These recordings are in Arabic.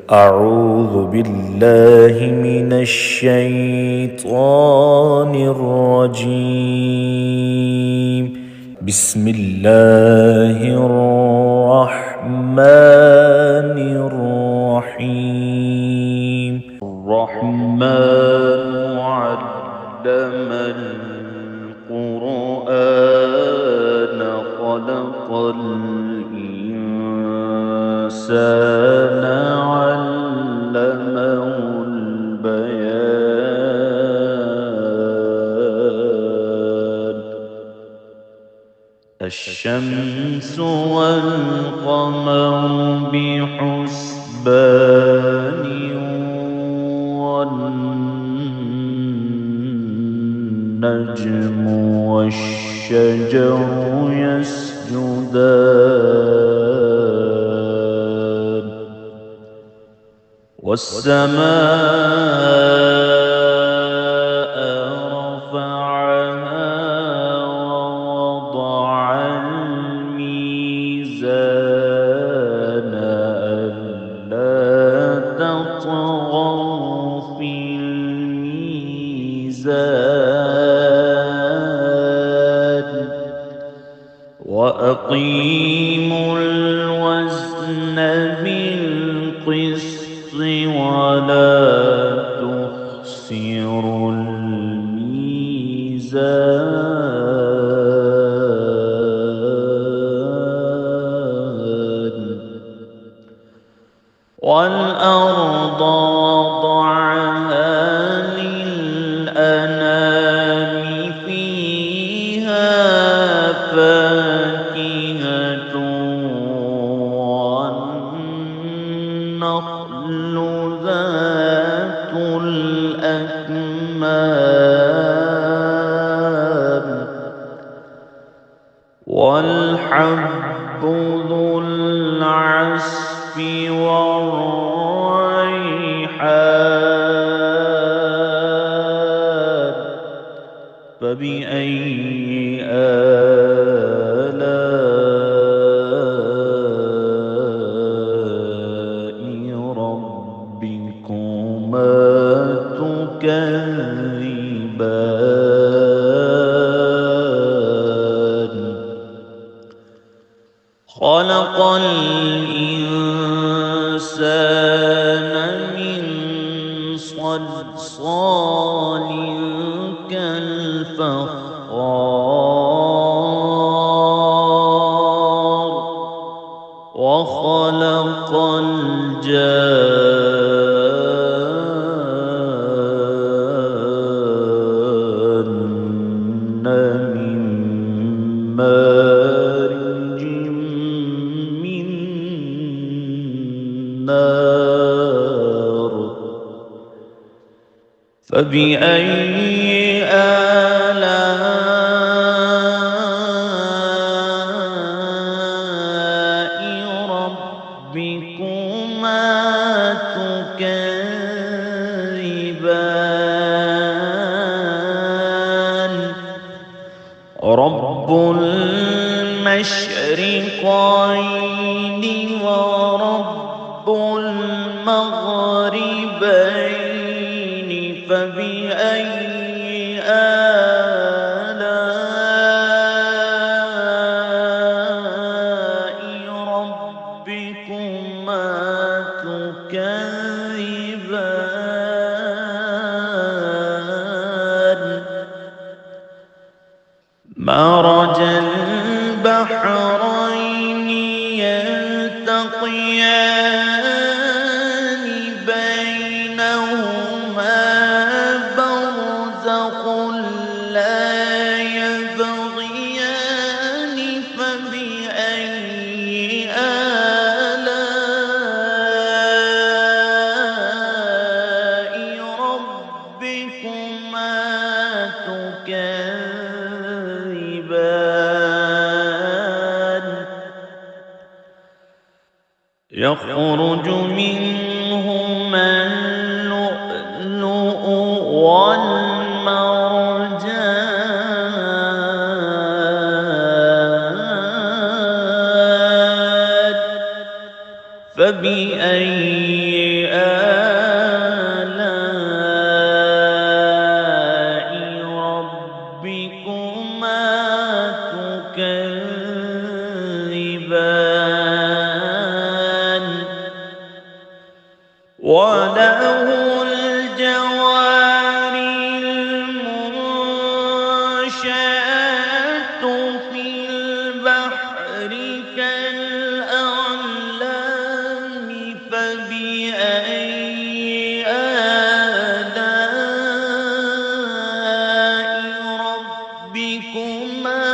أعوذ بالله من الشيطان الرجيم. بسم الله الرحمن الرحيم. الرحمن علم القرآن خلق الإنسان علمه البيان. الشمس والقمر بحسبان والنجم والشجر يسجدان والسماء رفعها ووضع الميزان ألا تطغوا في الميزان وأقيموا الوزن بالقسط ولا تخسروا الميزان. والأرض وضعها للأنام فيها فاكهة والنخل ذات الأكمام والحب ذو العصف والريحان. فبأي آلاء ربكما تكذبان. خلق الإنسان من صلصال كالفخار وخلق الجان من مارج من نار. فبأي آلاء ربكما تكذبان. رب المشرقين ورب المغربين. فبأي آلاء ربكما تكذبان. مرج البحرين يلتقيان بينهما برزخ لا يبغيان. فبأي آلاء ربكما تكذبان. يخرج منهما اللؤلؤ والمرجان. فبأي وله الجوار المنشآت في البحر كالأعلام فبأي آلاء ربكما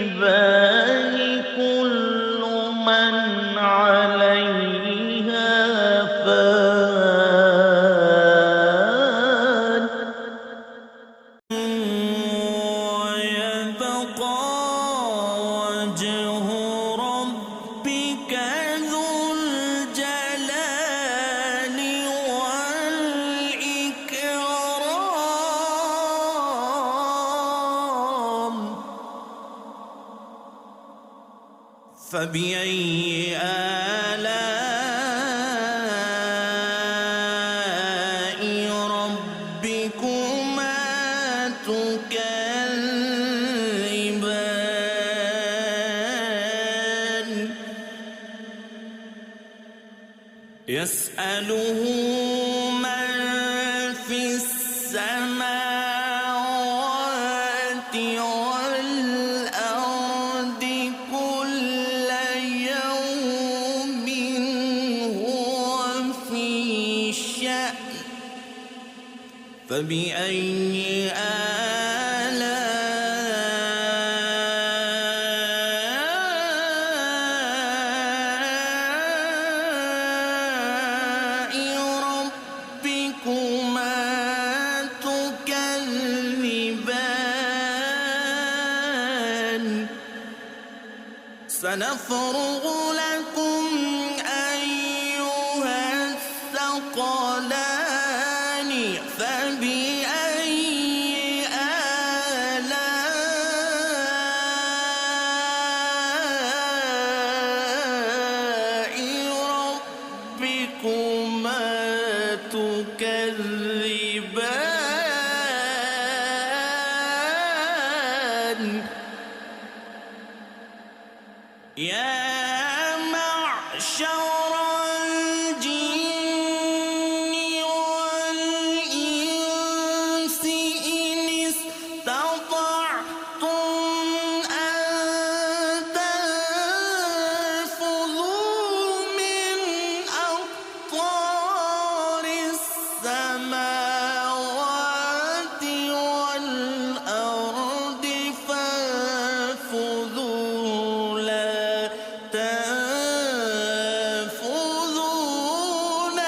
تكذبان كل من عليها فان ويبقى وجه ربك ذو الجلال والإكرام فبأي آلاء ربكما تكذبان يسأله من في السماوات والأرض كل يوم هو في شأن فبأي آلاء ربكما تكذبان سنفرغ لكم أيها الثقلان فبأي آلاء ربكما تكذبان يا معشر الجن والإنس إن استطعتم أن تنفذوا من أقطار السماوات والأرض فانفذوا لا تنفذون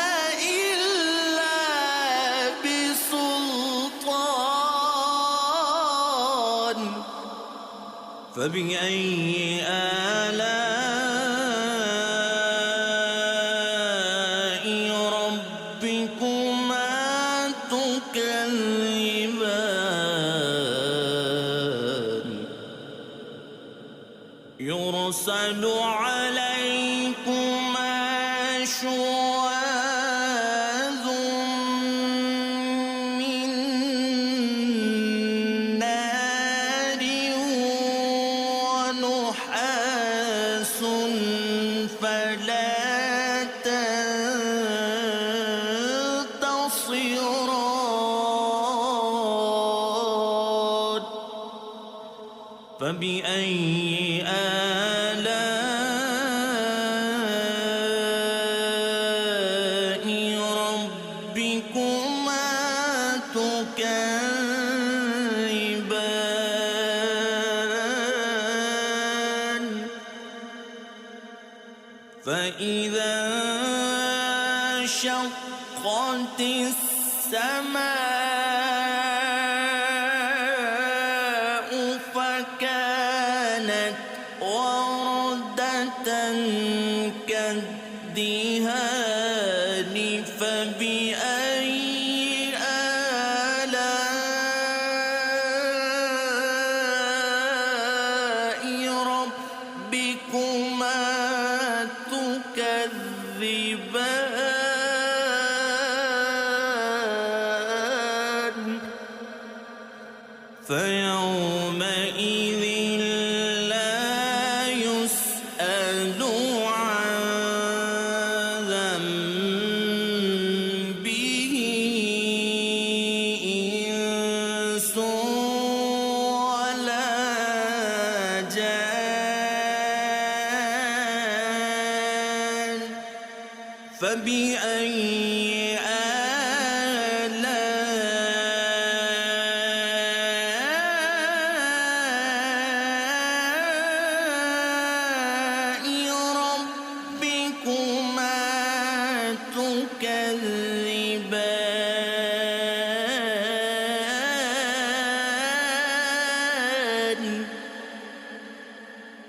إلا بسلطان فبأي آلاء ربكما تكذبان يرسل عليكما شواظ من نار ونحاس فلا تنتصران فبأي آلاء ربكما تكذبان فإذا انشقت السماء فكانت وردة كالدهان فبأي آلاء ربكما تكذبان فيومئذ لا يسأل عن فبأي آلاء ربكما تكذبان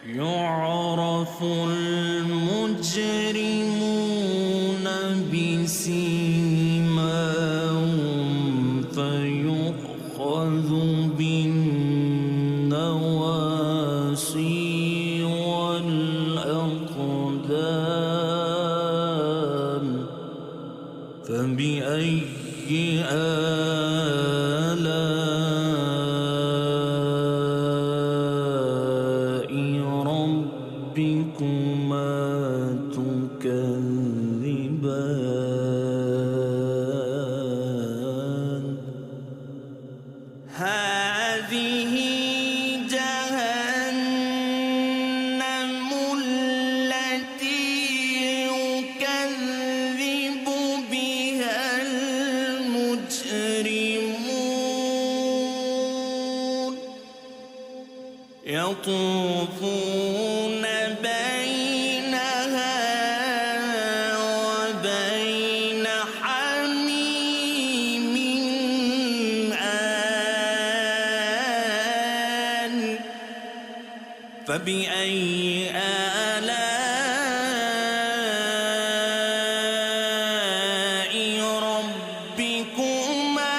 يعرف المجرمون بسيماهم فيؤخذ بالنواصي والأقدام فبأي آلاء ربكما تكذبان هذه جهنم التي يكذب بها المجرمون يطوفون بينها وبين حميم آن فبأي آلاء ربكما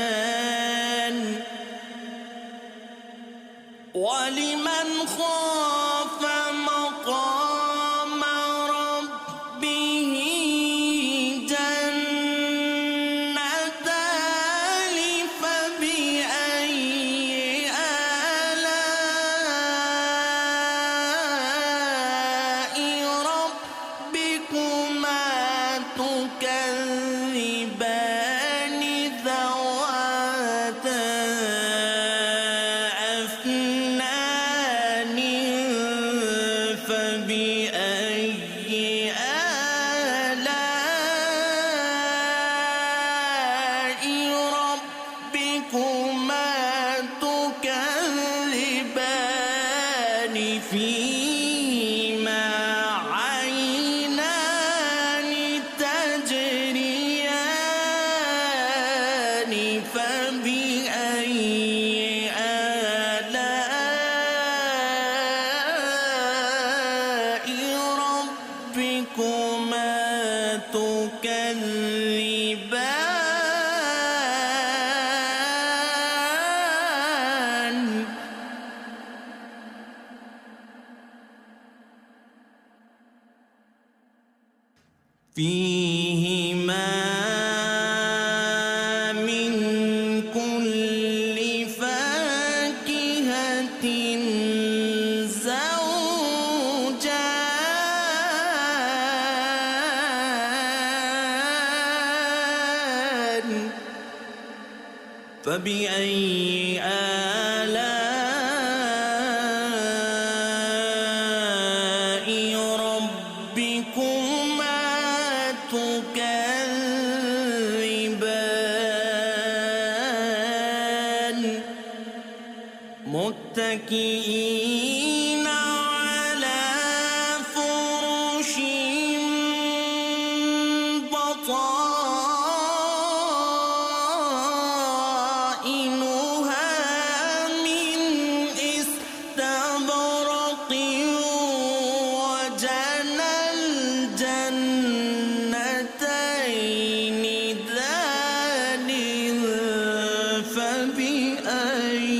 تكذبان ولمن خاف مقام ربه جنتان فبأي آلاء ربكما تكذبان ذواتا أفنان فبأي آلاء ربكما تكذبان فيهما عينان تجريان فبأي آلاء ربكما تكذبان فيهما من كل فاكهة زوجان فبأي آلاء ربكما تكذبان متكئين على فرش بطائنها من استبرق وجنى الجنتين دان فبأي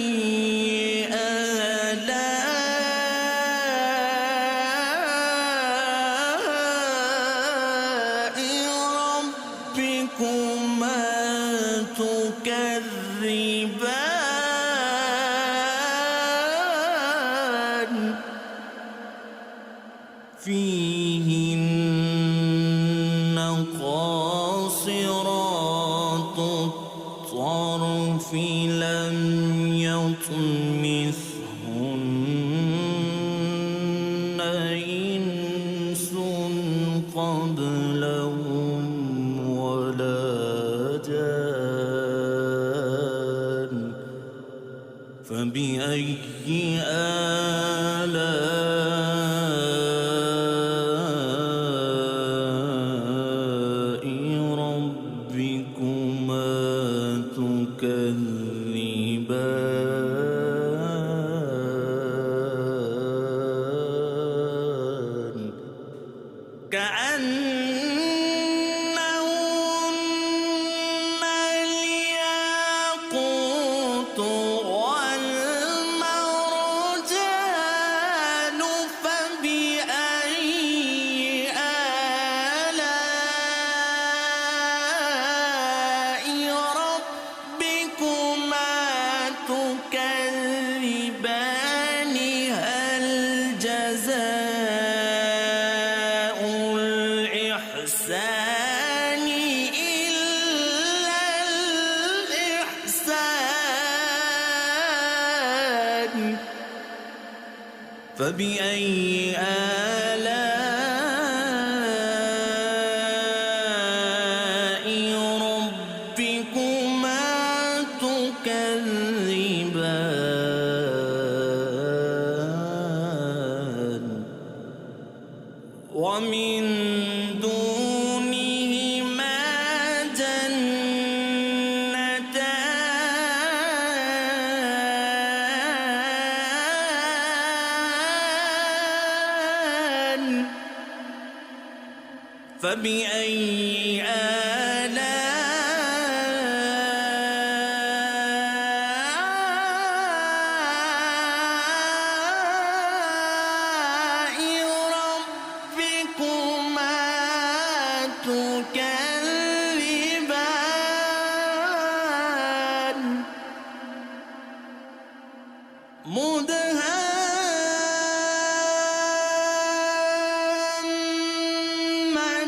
آلاء ربكما تكذبان فيهن قاصرات الطرف لم يطمثهن كأنهن الياقوت والمرجان فبأي آلاء ربكما تكذبان هل جزاء الإحسان إلا الإحسان فبأي آلاء ربكما تكذبان ومن دونهما جنتان فبأي آلاء ربكما تكذبان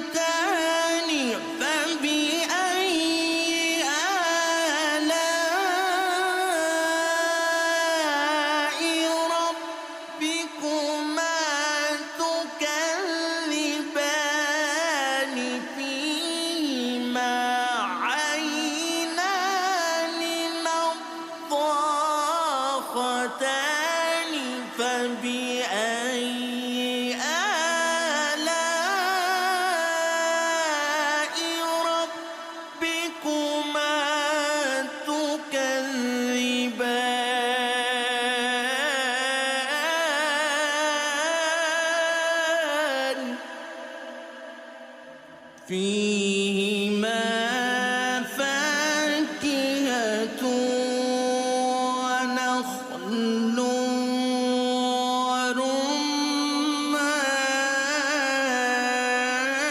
مدهامتان فبأي آلاء ربكما تكذبان فيهما عينان نضاختان فبأي آلاء ربكما تكذبان فيهما فاكهة ونخل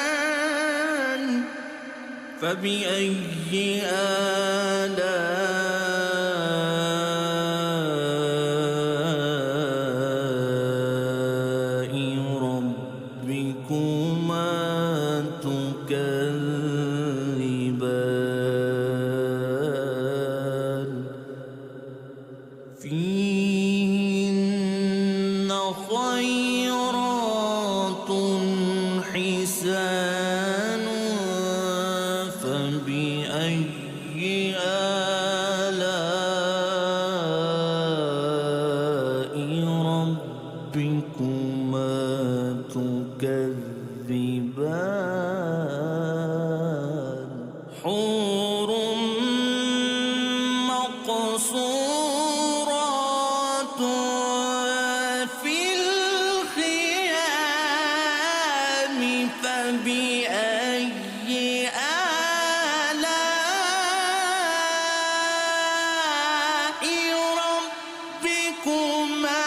ورمان فبأي آلاء ربكما تكذبان فيهن خيرات حسان فبأي آلاء ربكما تكذبان حور مقصورات في الخيام فبأي آلاء ربكما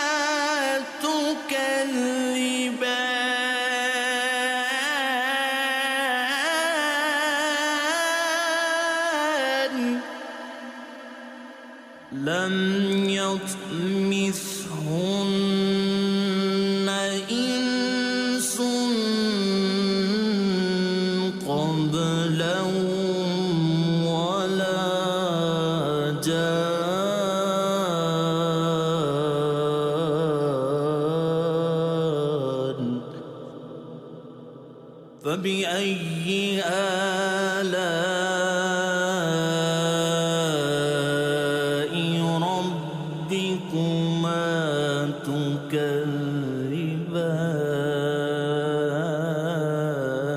تكذبان لم يطمثهن إنس قبلهم ولا جان فبأي آلاء ربكما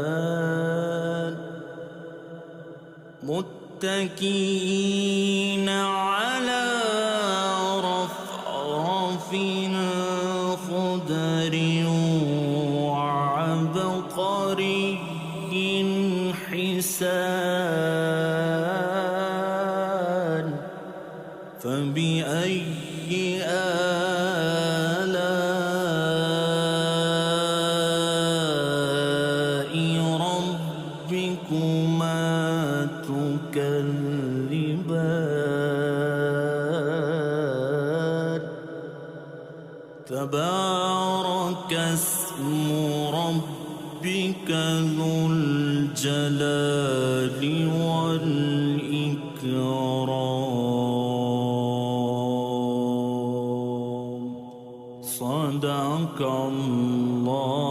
تكذبان متكئين على رفرف خضر وعبقر تبارك اسم ربك ذو الجلال والإكرام. صدق الله